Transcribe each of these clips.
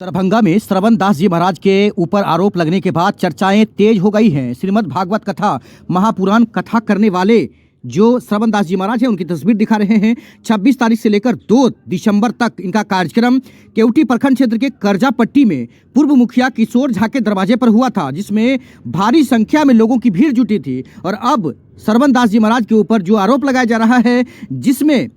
दरभंगा में श्रवण दास जी महाराज के ऊपर आरोप लगने के बाद चर्चाएं तेज हो गई हैं। श्रीमद् भागवत कथा महापुराण कथा करने वाले जो श्रवण दास जी महाराज हैं उनकी तस्वीर दिखा रहे हैं। 26 तारीख से लेकर 2 दिसंबर तक इनका कार्यक्रम केवटी प्रखंड क्षेत्र के करजापट्टी में पूर्व मुखिया किशोर झा के दरवाजे पर हुआ था, जिसमें भारी संख्या में लोगों की भीड़ जुटी थी। और अब श्रवण दास जी महाराज के ऊपर जो आरोप लगाया जा रहा है, जिसमें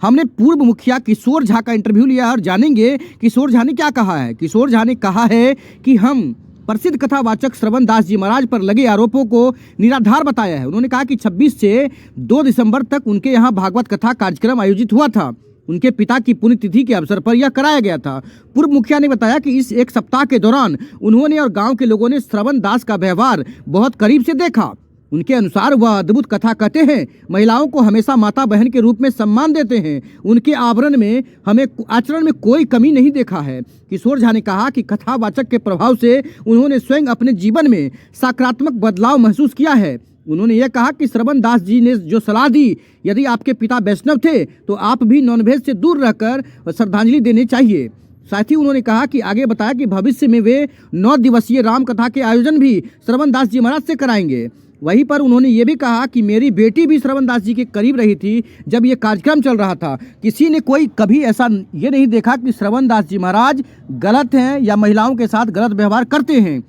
हमने पूर्व मुखिया किशोर झा का इंटरव्यू लिया और जानेंगे किशोर झा ने क्या कहा है। किशोर झा ने कहा है कि हम प्रसिद्ध कथावाचक श्रवण दास जी महाराज पर लगे आरोपों को निराधार बताया है। उन्होंने कहा कि 26 से 2 दिसंबर तक उनके यहाँ भागवत कथा कार्यक्रम आयोजित हुआ था। उनके पिता की पुण्यतिथि के अवसर पर यह कराया गया था। पूर्व मुखिया ने बताया कि इस एक सप्ताह के दौरान उन्होंने और गाँव के लोगों ने श्रवण दास का व्यवहार बहुत करीब से देखा। उनके अनुसार वह अद्भुत कथा कहते हैं, महिलाओं को हमेशा माता बहन के रूप में सम्मान देते हैं, उनके आचरण में कोई कमी नहीं देखा है। किशोर झा ने कहा कि कथावाचक के प्रभाव से उन्होंने स्वयं अपने जीवन में सकारात्मक बदलाव महसूस किया है। उन्होंने यह कहा कि श्रवण दास जी ने जो सलाह दी, यदि आपके पिता वैष्णव थे तो आप भी नॉनवेज से दूर रहकर श्रद्धांजलि देनी चाहिए। साथ ही उन्होंने कहा कि आगे बताया कि भविष्य में वे 9 दिवसीय राम कथा के आयोजन भी श्रवण दास जी महाराज से कराएंगे। वहीं पर उन्होंने ये भी कहा कि मेरी बेटी भी श्रवण दास जी के करीब रही थी जब ये कार्यक्रम चल रहा था। किसी ने कोई कभी ऐसा ये नहीं देखा कि श्रवण दास जी महाराज गलत हैं या महिलाओं के साथ गलत व्यवहार करते हैं।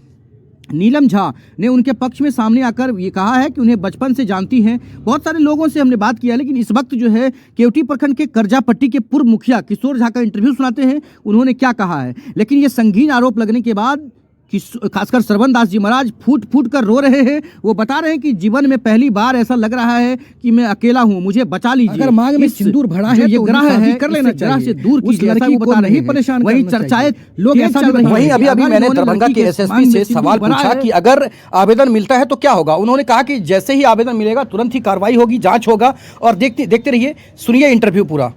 नीलम झा ने उनके पक्ष में सामने आकर ये कहा है कि उन्हें बचपन से जानती हैं। बहुत सारे लोगों से हमने बात किया, लेकिन इस वक्त जो है केवटी प्रखंड के करजापट्टी के पूर्व मुखिया किशोर झा का इंटरव्यू सुनाते हैं, उन्होंने क्या कहा है। लेकिन ये संगीन आरोप लगने के बाद कि खासकर श्रवण दास जी महाराज फूट फूट कर रो रहे हैं। वो बता रहे हैं कि जीवन में पहली बार ऐसा लग रहा है कि मैं अकेला हूं, मुझे बचा लीजिए। अगर मांग में सिंदूर भरा है ये तो ग्रह है, कर लेना चाहिए, से दूर कीजिए, ऐसा वो बता रहे हैं। परेशान वही चर्चाएं लोग ऐसा चल रही हैं। वहीं अभी मैंने दरभंगा के एसएसपी से सवाल पूछा कि अगर आवेदन मिलता है तो क्या होगा। उन्होंने कहा कि जैसे ही आवेदन मिलेगा तुरंत ही कार्रवाई होगी, जांच होगा। और देखते रहिए, सुनिए इंटरव्यू पूरा।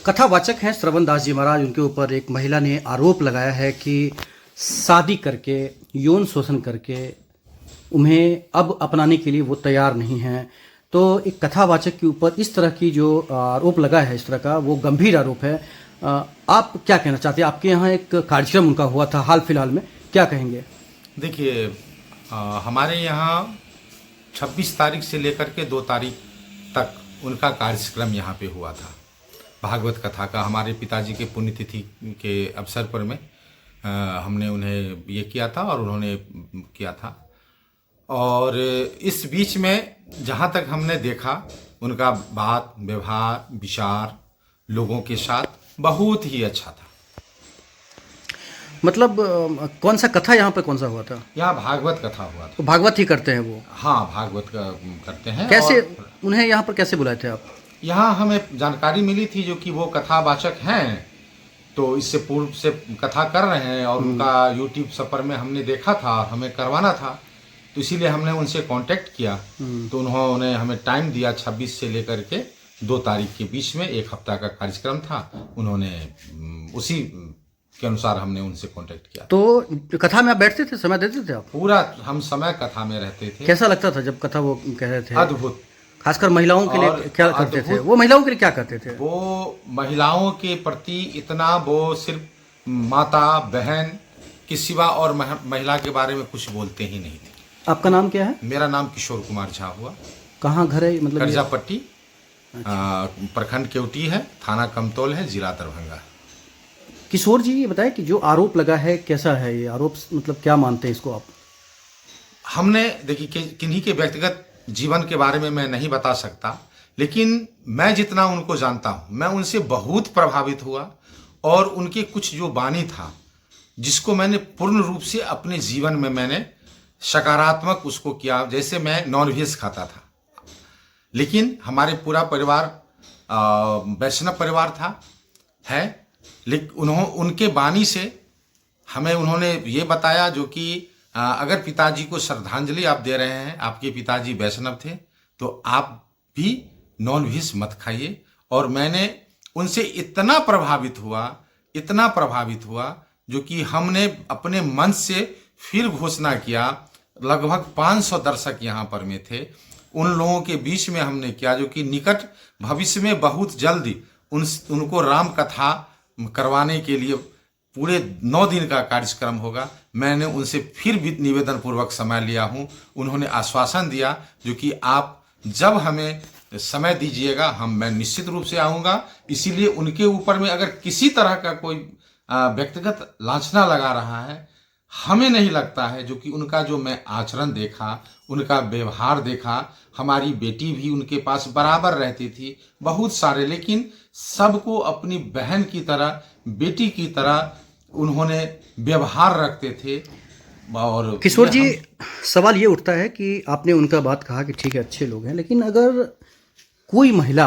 कथावाचक हैं श्रवण दास जी महाराज, उनके ऊपर एक महिला ने आरोप लगाया है कि शादी करके यौन शोषण करके उन्हें अब अपनाने के लिए वो तैयार नहीं हैं। तो एक कथावाचक के ऊपर इस तरह की जो आरोप लगा है, इस तरह का वो गंभीर आरोप है। आप क्या कहना चाहते हैं? आपके यहाँ एक कार्यक्रम उनका हुआ था हाल फिलहाल में, क्या कहेंगे? देखिए, हमारे यहाँ 26 तारीख से लेकर के 2 तारीख तक उनका कार्यक्रम यहाँ पे हुआ था भागवत कथा का। हमारे पिताजी के पुण्यतिथि के अवसर पर में हमने उन्हें ये किया था और उन्होंने किया था। और इस बीच में जहाँ तक हमने देखा, उनका बात व्यवहार विचार लोगों के साथ बहुत ही अच्छा था। मतलब कौन सा कथा यहाँ पे कौन सा हुआ था? यहाँ भागवत कथा हुआ था। तो भागवत ही करते हैं वो? हाँ, भागवत का करते हैं। कैसे उन्हें यहाँ पर कैसे बुलाए थे आप? यहाँ हमें जानकारी मिली थी जो कि वो कथावाचक हैं, तो इससे पूर्व से कथा कर रहे हैं और उनका यूट्यूब सफर में हमने देखा था, हमें करवाना था, तो इसीलिए हमने उनसे कांटेक्ट किया। तो उन्होंने हमें टाइम दिया 26 से लेकर के 2 तारीख के बीच में 1 हफ्ता का कार्यक्रम था। उन्होंने उसी के अनुसार हमने उनसे कांटेक्ट किया। तो कथा में आप बैठते थे, समय देते थे आप? पूरा हम समय कथा में रहते थे। कैसा लगता था जब कथा वो कह रहे थे? अद्भुत। खासकर महिलाओं के लिए क्या करते थे वो? महिलाओं के लिए क्या करते थे वो? महिलाओं के प्रति इतना, वो सिर्फ माता बहन के सिवा और महिला के बारे में कुछ बोलते ही नहीं थे। आपका नाम क्या है? मेरा नाम किशोर कुमार झा हुआ। कहाँ घर है? मतलब करजापट्टी, प्रखंड केवटी है, थाना कमतौल है, जिला दरभंगा। किशोर जी, ये बताएं कि जो आरोप लगा है कैसा है ये आरोप, मतलब क्या मानते हैं इसको आप? हमने देखिए, किन्हीं के व्यक्तिगत जीवन के बारे में मैं नहीं बता सकता, लेकिन मैं जितना उनको जानता हूं, मैं उनसे बहुत प्रभावित हुआ। और उनके कुछ जो वाणी था, जिसको मैंने पूर्ण रूप से अपने जीवन में मैंने सकारात्मक उसको किया। जैसे मैं नॉनवेज खाता था, लेकिन हमारे पूरा परिवार वैष्णव परिवार था है, लेकिन उनके वाणी से हमें उन्होंने ये बताया जो कि अगर पिताजी को श्रद्धांजलि आप दे रहे हैं, आपके पिताजी वैष्णव थे, तो आप भी नॉनवेज मत खाइए। और मैंने उनसे इतना प्रभावित हुआ जो कि हमने अपने मन से फिर घोषणा किया। लगभग 500 दर्शक यहाँ पर में थे, उन लोगों के बीच में हमने किया जो कि निकट भविष्य में बहुत जल्दी उनको राम कथा करवाने के लिए पूरे 9 दिन का कार्यक्रम होगा। मैंने उनसे फिर भी निवेदन पूर्वक समय लिया हूं। उन्होंने आश्वासन दिया जो कि आप जब हमें समय दीजिएगा मैं निश्चित रूप से आऊँगा। इसीलिए उनके ऊपर में अगर किसी तरह का कोई व्यक्तिगत लांछना लगा रहा है, हमें नहीं लगता है। जो कि उनका जो मैं आचरण देखा, उनका व्यवहार देखा, हमारी बेटी भी उनके पास बराबर रहती थी, बहुत सारे, लेकिन सबको अपनी बहन की तरह, बेटी की तरह उन्होंने व्यवहार रखते थे। और किशोर जी, सवाल ये उठता है कि आपने उनका बात कहा कि ठीक है अच्छे लोग हैं, लेकिन अगर कोई महिला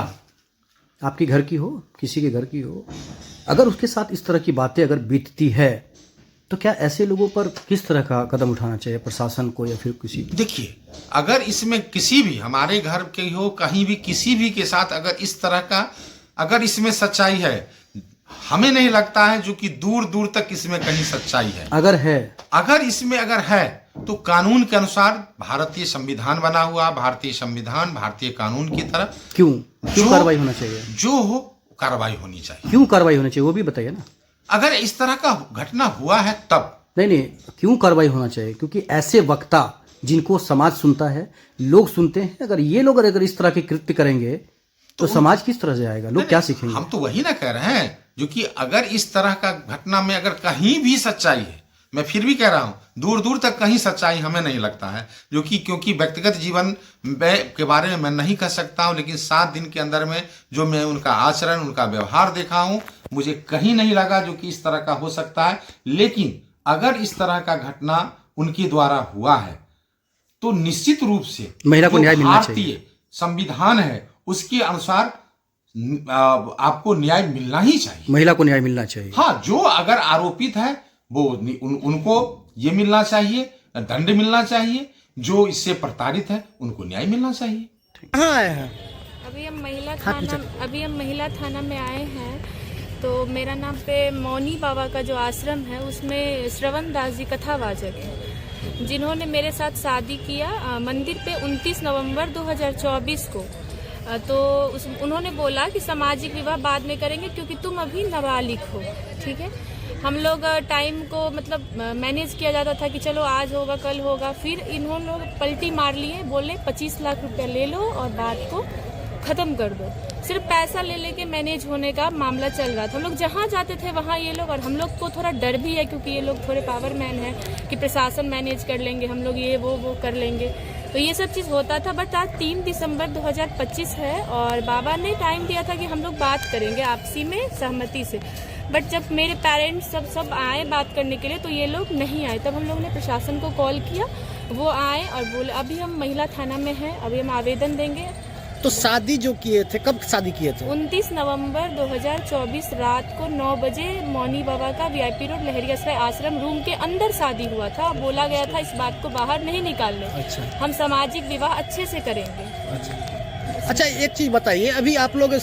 आपके घर की हो, किसी के घर की हो, अगर उसके साथ इस तरह की बातें अगर बीतती है, तो क्या ऐसे लोगों पर किस तरह का कदम उठाना चाहिए, प्रशासन को या फिर किसी? देखिए, अगर इसमें किसी भी हमारे घर के हो, कहीं भी किसी भी के साथ अगर इस तरह का अगर इसमें सच्चाई है, हमें नहीं लगता है जो कि दूर दूर तक इसमें कहीं सच्चाई है। अगर इसमें अगर है तो कानून के अनुसार भारतीय संविधान बना हुआ, भारतीय संविधान भारतीय कानून की तरह क्यों कार्रवाई होना चाहिए? जो हो कार्रवाई होनी चाहिए। क्यों कार्रवाई होनी चाहिए वो भी बताइए ना। अगर इस तरह का घटना हुआ है तब नहीं, क्यों कार्रवाई होना चाहिए? क्योंकि ऐसे वक्ता जिनको समाज सुनता है, लोग सुनते हैं, अगर ये लोग अगर इस तरह के कृत्य करेंगे तो समाज किस तरह से आएगा, लोग क्या सीखेंगे? हम तो वही ना कह रहे हैं जो कि अगर इस तरह का घटना में अगर कहीं भी सच्चाई है, मैं फिर भी कह रहा हूं, दूर दूर तक कहीं सच्चाई हमें नहीं लगता है। जो कि क्योंकि व्यक्तिगत जीवन के बारे में मैं नहीं कह सकता हूं, लेकिन 7 दिन के अंदर में जो मैं उनका आचरण, उनका व्यवहार देखा हूं, मुझे कहीं नहीं लगा जो कि इस तरह का हो सकता है। लेकिन अगर इस तरह का घटना उनके द्वारा हुआ है तो निश्चित रूप से महिला को न्याय मिलना चाहिए। भारतीय संविधान है उसके अनुसार आपको न्याय मिलना ही चाहिए। महिला को न्याय मिलना चाहिए। हाँ, जो अगर आरोपित है वो उनको ये मिलना चाहिए, दंड मिलना चाहिए। जो इससे प्रताड़ित है उनको न्याय मिलना चाहिए। कहाँ आए हैं? अभी हम महिला थाना में आए हैं। तो मेरा नाम पे मौनी बाबा का जो आश्रम है उसमें श्रवण दास जी कथावाचक हैं, जिन्होंने मेरे साथ शादी किया मंदिर पे 29 नवंबर 2024 को। तो उन्होंने बोला कि सामाजिक विवाह बाद में करेंगे क्योंकि तुम अभी नाबालिग हो। ठीक है, हम लोग टाइम को मतलब मैनेज किया जाता था कि चलो आज होगा कल होगा। फिर इन्होंने लोग पलटी मार लिए, बोले 25 लाख रुपया ले लो और बात को ख़त्म कर दो। सिर्फ पैसा ले लेके मैनेज होने का मामला चल रहा था। हम लोग जहाँ जाते थे वहाँ ये लोग, और हम लोग को थोड़ा डर भी है क्योंकि ये लोग थोड़े पावरमैन हैं कि प्रशासन मैनेज कर लेंगे, हम लोग ये वो कर लेंगे। तो ये सब चीज़ होता था। बट आज 3 दिसंबर 2025 है और बाबा ने टाइम दिया था कि हम लोग बात करेंगे आपसी में सहमति से। बट जब मेरे पेरेंट्स सब आए बात करने के लिए तो ये लोग नहीं आए। तब हम लोगों ने प्रशासन को कॉल किया, वो आए और बोले अभी हम महिला थाना में हैं, अभी हम आवेदन देंगे। तो शादी जो किए थे, कब शादी किए थे? 29 नवंबर 2024 रात को 9 बजे मौनी बाबा का VIP रोड लहरियासराय आश्रम रूम के अंदर शादी हुआ था। बोला गया था इस बात को बाहर नहीं निकालने। अच्छा। हम सामाजिक विवाह अच्छे से करेंगे। अच्छा, एक चीज बताइए, अभी आप लोग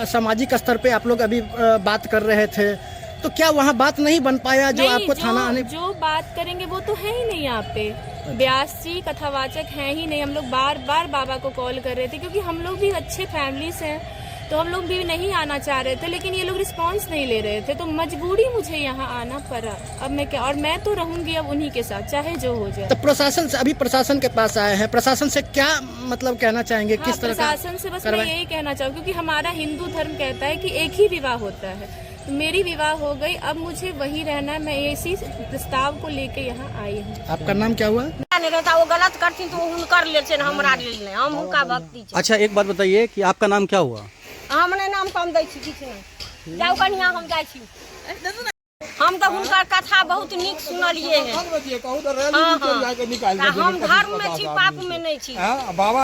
सामाजिक स्तर पे आप लोग अभी बात कर रहे थे, तो क्या वहाँ बात नहीं बन पाया जो आपको थाना आने? जो बात करेंगे वो तो है ही नहीं यहाँ पे। व्यास जी कथावाचक हैं ही नहीं। हम लोग बार बार बाबा को कॉल कर रहे थे क्योंकि हम लोग भी अच्छे फैमिली से हैं, तो हम लोग भी नहीं आना चाह रहे थे, लेकिन ये लोग रिस्पांस नहीं ले रहे थे। तो मजबूरी मुझे यहाँ आना पड़ा। अब मैं क्या, और मैं तो रहूंगी अब उन्हीं के साथ चाहे जो हो जाए। तो प्रशासन से, अभी प्रशासन के पास आए हैं, प्रशासन से क्या मतलब कहना चाहेंगे? हाँ, किस तरह का प्रशासन से बस मैं यही कहना चाहूँ क्योंकि हमारा हिंदू धर्म कहता है कि एक ही विवाह होता है। तो मेरी विवाह हो गई, अब मुझे वही रहना है। मैं इसी प्रस्ताव को लेके यहाँ आई हूँ। आपका नाम क्या हुआ? रहता वो गलत करती तो उनकर ले से हमरा ले हम उनका भक्ति। अच्छा, एक बात बताइए कि आपका नाम क्या हुआ? हमने नाम कम दै छी किछ नहीं। जाऊ कन्या हम जाय छी। हम तो उनका कथा बहुत नीक सुनलिए हैं। हम धर्म में छी, पाप में नहीं छी।